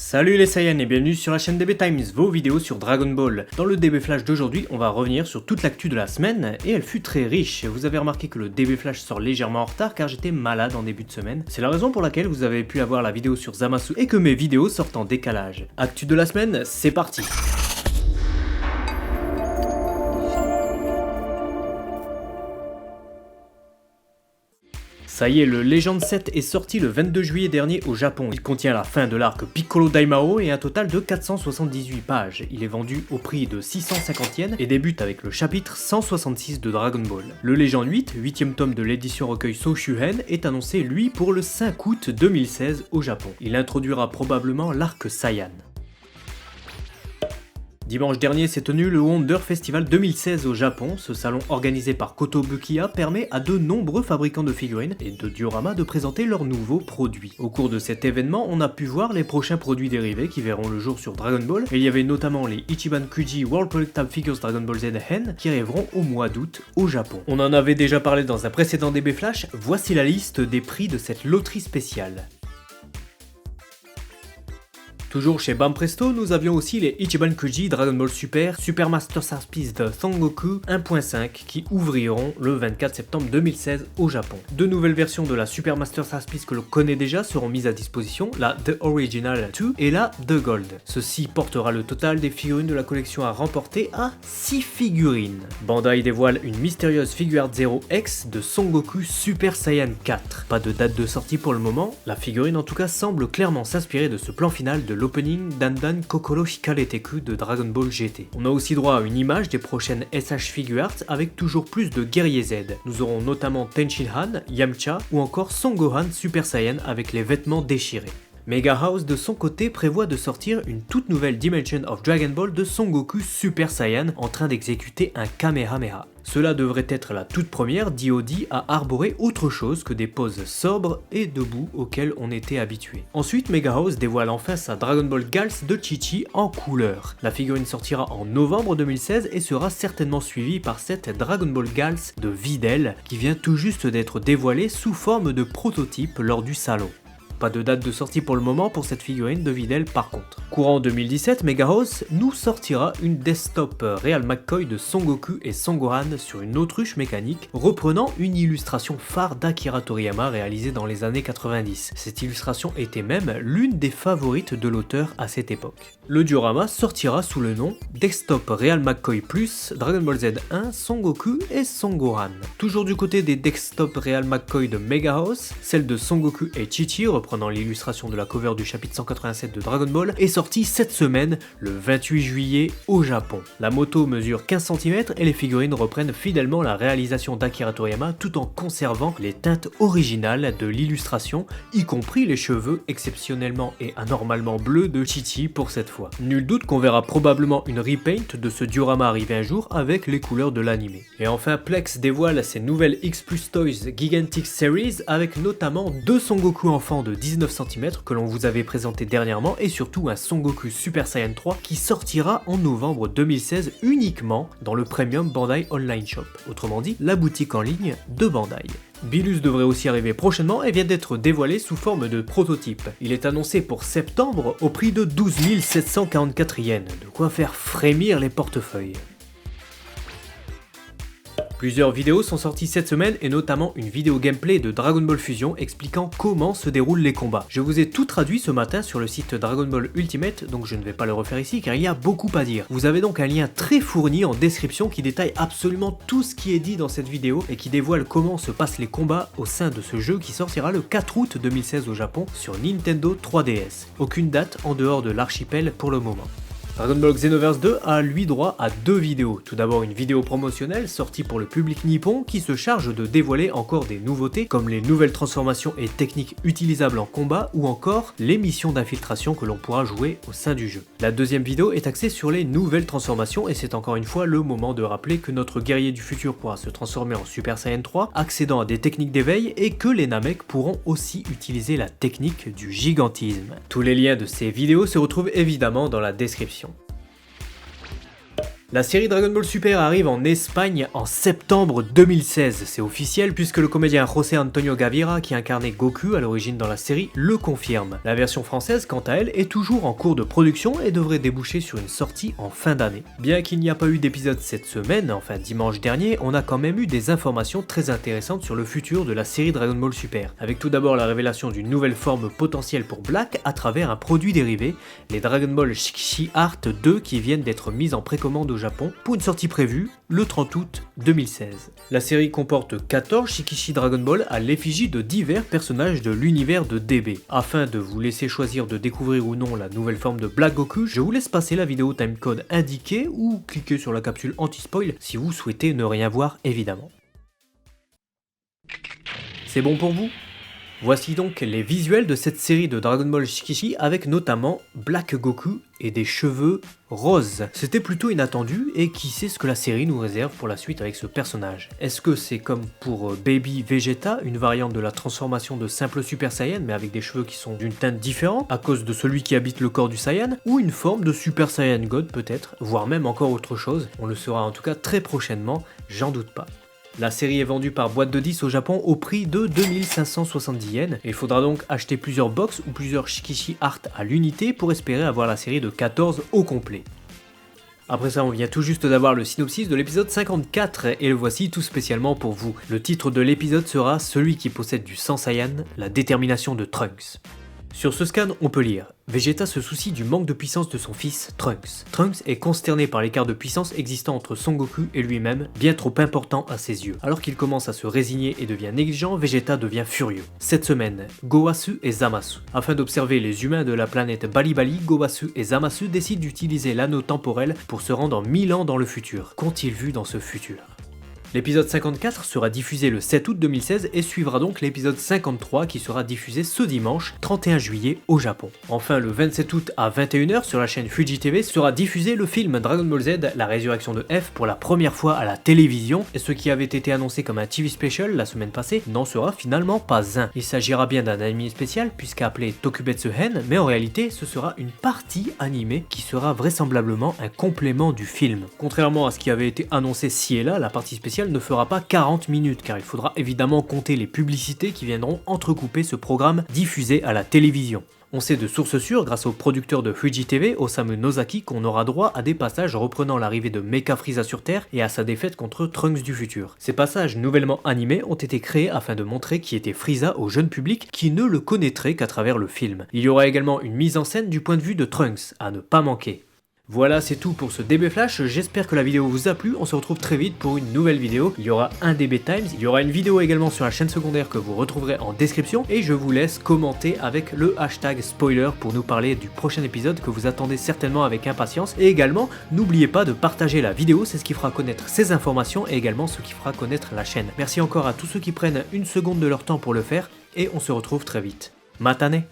Salut les Saiyans et bienvenue sur la chaîne DB Times, vos vidéos sur Dragon Ball. Dans le DB Flash d'aujourd'hui, on va revenir sur toute l'actu de la semaine et elle fut très riche. Vous avez remarqué que le DB Flash sort légèrement en retard car j'étais malade en début de semaine. C'est la raison pour laquelle vous avez pu avoir la vidéo sur Zamasu et que mes vidéos sortent en décalage. Actu de la semaine, c'est parti. Ça y est, le Legend 7 est sorti le 22 juillet dernier au Japon. Il contient la fin de l'arc Piccolo Daimao et un total de 478 pages. Il est vendu au prix de 650 yens et débute avec le chapitre 166 de Dragon Ball. Le Legend 8, 8ème tome de l'édition recueil Soshuhen, est annoncé lui pour le 5 août 2016 au Japon. Il introduira probablement l'arc Saiyan. Dimanche dernier s'est tenu le Wonder Festival 2016 au Japon. Ce salon organisé par Kotobukiya permet à de nombreux fabricants de figurines et de dioramas de présenter leurs nouveaux produits. Au cours de cet événement, on a pu voir les prochains produits dérivés qui verront le jour sur Dragon Ball. Et il y avait notamment les Ichiban Kuji World Collectable Figures Dragon Ball Z Hen qui arriveront au mois d'août au Japon. On en avait déjà parlé dans un précédent DB Flash, voici la liste des prix de cette loterie spéciale. Toujours chez Banpresto, nous avions aussi les Ichiban Kuji Dragon Ball Super, Super Master Piece de Son Goku 1.5 qui ouvriront le 24 septembre 2016 au Japon. Deux nouvelles versions de la Super Master Piece que l'on connaît déjà seront mises à disposition, la The Original 2 et la The Gold. Ceci portera le total des figurines de la collection à remporter à 6 figurines. Bandai dévoile une mystérieuse Figuart 0X de Son Goku Super Saiyan 4. Pas de date de sortie pour le moment, la figurine en tout cas semble clairement s'inspirer de ce plan final de l'opening Dandan Kokoro Hikareteku de Dragon Ball GT. On a aussi droit à une image des prochaines SH Figuarts avec toujours plus de guerriers Z. Nous aurons notamment Tenshinhan, Yamcha ou encore Son Gohan Super Saiyan avec les vêtements déchirés. Mega House de son côté prévoit de sortir une toute nouvelle Dimension of Dragon Ball de Son Goku Super Saiyan en train d'exécuter un Kamehameha. Cela devrait être la toute première DoD à arborer autre chose que des poses sobres et debout auxquelles on était habitué. Ensuite, Mega House dévoile enfin sa Dragon Ball Gals de Chi-Chi en couleur. La figurine sortira en novembre 2016 et sera certainement suivie par cette Dragon Ball Gals de Videl qui vient tout juste d'être dévoilée sous forme de prototype lors du salon. Pas de date de sortie pour le moment pour cette figurine de Videl par contre. Courant 2017, Mega House nous sortira une desktop Real McCoy de Son Goku et Son Gohan sur une autruche mécanique reprenant une illustration phare d'Akira Toriyama réalisée dans les années 90. Cette illustration était même l'une des favorites de l'auteur à cette époque. Le diorama sortira sous le nom Desktop Real McCoy Plus Dragon Ball Z 1, Son Goku et Son Gohan. Toujours du côté des desktop Real McCoy de Mega House, celle de Son Goku et Chi-Chi reprenant l'illustration de la cover du chapitre 187 de Dragon Ball est sortie cette semaine, le 28 juillet au Japon. La moto mesure 15 cm et les figurines reprennent fidèlement la réalisation d'Akira Toriyama tout en conservant les teintes originales de l'illustration, y compris les cheveux exceptionnellement et anormalement bleus de Chi-Chi pour cette fois. Nul doute qu'on verra probablement une repaint de ce diorama arriver un jour avec les couleurs de l'anime. Et enfin, Plex dévoile ses nouvelles X Plus Toys Gigantic Series avec notamment deux Son Goku enfants de 19 cm que l'on vous avait présenté dernièrement et surtout un Son Goku Super Saiyan 3 qui sortira en novembre 2016 uniquement dans le Premium Bandai Online Shop, autrement dit la boutique en ligne de Bandai. Bilus devrait aussi arriver prochainement et vient d'être dévoilé sous forme de prototype. Il est annoncé pour septembre au prix de 12 744 yens, de quoi faire frémir les portefeuilles. Plusieurs vidéos sont sorties cette semaine et notamment une vidéo gameplay de Dragon Ball Fusion expliquant comment se déroulent les combats. Je vous ai tout traduit ce matin sur le site Dragon Ball Ultimate, donc je ne vais pas le refaire ici car il y a beaucoup à dire. Vous avez donc un lien très fourni en description qui détaille absolument tout ce qui est dit dans cette vidéo et qui dévoile comment se passent les combats au sein de ce jeu qui sortira le 4 août 2016 au Japon sur Nintendo 3DS. Aucune date en dehors de l'archipel pour le moment. Dragon Ball Xenoverse 2 a lui droit à deux vidéos. Tout d'abord une vidéo promotionnelle sortie pour le public nippon qui se charge de dévoiler encore des nouveautés comme les nouvelles transformations et techniques utilisables en combat ou encore les missions d'infiltration que l'on pourra jouer au sein du jeu. La deuxième vidéo est axée sur les nouvelles transformations et c'est encore une fois le moment de rappeler que notre guerrier du futur pourra se transformer en Super Saiyan 3, accédant à des techniques d'éveil et que les Namek pourront aussi utiliser la technique du gigantisme. Tous les liens de ces vidéos se retrouvent évidemment dans la description. La série Dragon Ball Super arrive en Espagne en septembre 2016, c'est officiel puisque le comédien José Antonio Gavira qui incarnait Goku à l'origine dans la série le confirme. La version française quant à elle est toujours en cours de production et devrait déboucher sur une sortie en fin d'année. Bien qu'il n'y a pas eu d'épisode cette semaine, enfin dimanche dernier, on a quand même eu des informations très intéressantes sur le futur de la série Dragon Ball Super, avec tout d'abord la révélation d'une nouvelle forme potentielle pour Black à travers un produit dérivé, les Dragon Ball Shikishi Art 2 qui viennent d'être mises en précommande au Japon pour une sortie prévue le 30 août 2016. La série comporte 14 Shikishi Dragon Ball à l'effigie de divers personnages de l'univers de DB. Afin de vous laisser choisir de découvrir ou non la nouvelle forme de Black Goku, je vous laisse passer la vidéo timecode indiquée ou cliquer sur la capsule anti-spoil si vous souhaitez ne rien voir évidemment. C'est bon pour vous ? Voici donc les visuels de cette série de Dragon Ball Shikishi avec notamment Black Goku et des cheveux roses. C'était plutôt inattendu et qui sait ce que la série nous réserve pour la suite avec ce personnage. Est-ce que c'est comme pour Baby Vegeta, une variante de la transformation de simple Super Saiyan mais avec des cheveux qui sont d'une teinte différente à cause de celui qui habite le corps du Saiyan, ou une forme de Super Saiyan God peut-être, voire même encore autre chose. On le saura en tout cas très prochainement, j'en doute pas. La série est vendue par boîte de 10 au Japon au prix de 2570 yens et il faudra donc acheter plusieurs box ou plusieurs Shikishi Art à l'unité pour espérer avoir la série de 14 au complet. Après ça, on vient tout juste d'avoir le synopsis de l'épisode 54 et le voici tout spécialement pour vous. Le titre de l'épisode sera « Celui qui possède du sang Saiyan, la détermination de Trunks ». Sur ce scan, on peut lire « Vegeta se soucie du manque de puissance de son fils, Trunks. Trunks est consterné par l'écart de puissance existant entre Son Goku et lui-même, bien trop important à ses yeux. Alors qu'il commence à se résigner et devient négligent, Vegeta devient furieux. Cette semaine, Gowasu et Zamasu. Afin d'observer les humains de la planète Bali Bali, Gowasu et Zamasu décident d'utiliser l'anneau temporel pour se rendre 1000 ans dans le futur. Qu'ont-ils vu dans ce futur ? L'épisode 54 sera diffusé le 7 août 2016 et suivra donc l'épisode 53 qui sera diffusé ce dimanche 31 juillet au Japon. Enfin, le 27 août à 21h sur la chaîne Fuji TV sera diffusé le film Dragon Ball Z, la résurrection de F pour la première fois à la télévision, et ce qui avait été annoncé comme un TV special la semaine passée n'en sera finalement pas un. Il s'agira bien d'un anime spécial puisqu'appelé Tokubetsu Hen, mais en réalité ce sera une partie animée qui sera vraisemblablement un complément du film. Contrairement à ce qui avait été annoncé ci et là, la partie spéciale ne fera pas 40 minutes car il faudra évidemment compter les publicités qui viendront entrecouper ce programme diffusé à la télévision. On sait de sources sûres, grâce au producteur de Fuji TV, Osamu Nozaki, qu'on aura droit à des passages reprenant l'arrivée de Mecha Frieza sur Terre et à sa défaite contre Trunks du futur. Ces passages nouvellement animés ont été créés afin de montrer qui était Frieza au jeune public qui ne le connaîtrait qu'à travers le film. Il y aura également une mise en scène du point de vue de Trunks, à ne pas manquer. Voilà, c'est tout pour ce DB Flash, j'espère que la vidéo vous a plu, on se retrouve très vite pour une nouvelle vidéo. Il y aura un DB Times, il y aura une vidéo également sur la chaîne secondaire que vous retrouverez en description, et je vous laisse commenter avec le hashtag spoiler pour nous parler du prochain épisode que vous attendez certainement avec impatience. Et également, n'oubliez pas de partager la vidéo, c'est ce qui fera connaître ces informations et également ce qui fera connaître la chaîne. Merci encore à tous ceux qui prennent une seconde de leur temps pour le faire, et on se retrouve très vite. Matane!